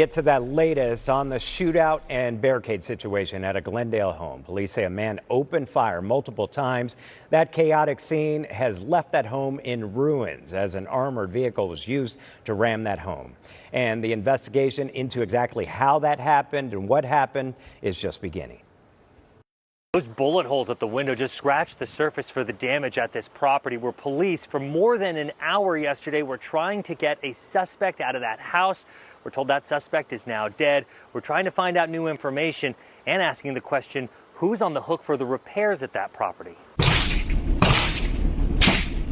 Get to that latest on the shootout and barricade situation at a Glendale home. Police say a man opened fire multiple times. That chaotic scene has left that home in ruins as an armored vehicle was used to ram that home. And the investigation into exactly how that happened and what happened is just beginning. Those bullet holes at the window just scratched the surface for the damage at this property, where police for more than an hour yesterday were trying to get a suspect out of that house. We're told that suspect is now dead. We're trying to find out new information and asking the question, who's on the hook for the repairs at that property?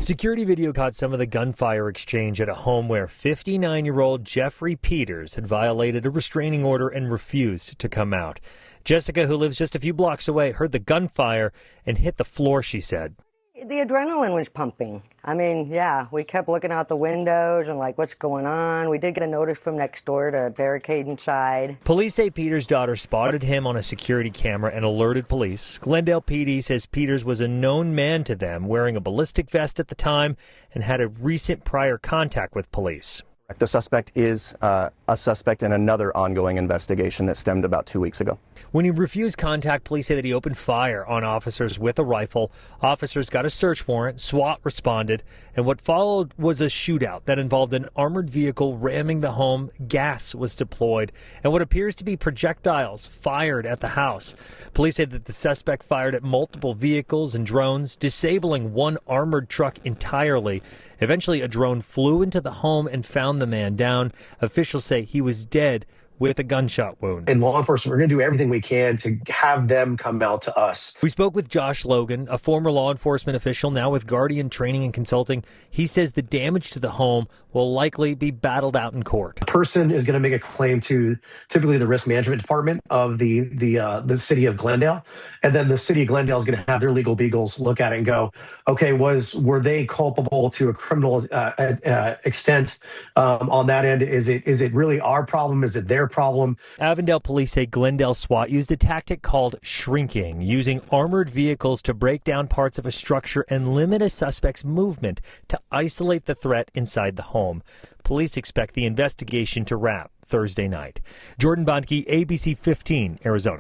Security video caught some of the gunfire exchange at a home where 59-year-old Jeffrey Peters had violated a restraining order and refused to come out. Jessica, who lives just a few blocks away, heard the gunfire and hit the floor, she said. The adrenaline was pumping. I mean, yeah, we kept looking out the windows and like, what's going on? We did get a notice from next door to barricade inside. Police say Peters' daughter spotted him on a security camera and alerted police. Glendale PD says Peters was a known man to them, wearing a ballistic vest at the time and had a recent prior contact with police. The suspect is a suspect in another ongoing investigation that stemmed about 2 weeks ago. When he refused contact, police say that he opened fire on officers with a rifle. Officers got a search warrant, SWAT responded, and what followed was a shootout that involved an armored vehicle ramming the home. Gas was deployed, and what appears to be projectiles fired at the house. Police say that the suspect fired at multiple vehicles and drones, disabling one armored truck entirely. Eventually, a drone flew into the home and found the man down. Officials say he was dead with a gunshot wound. In law enforcement, we're going to do everything we can to have them come out to us. We spoke with Josh Logan, a former law enforcement official now with Guardian Training and Consulting. He says the damage to the home will likely be battled out in court. A person is going to make a claim to typically the risk management department of the city of Glendale, and then the city of Glendale is going to have their legal beagles look at it and go, okay, were they culpable to a criminal extent on that end? Is it really our problem? Is it their problem? Avondale police say Glendale SWAT used a tactic called shrinking, using armored vehicles to break down parts of a structure and limit a suspect's movement to isolate the threat inside the home. Police expect the investigation to wrap Thursday night. Jordan Bontke, ABC 15, Arizona.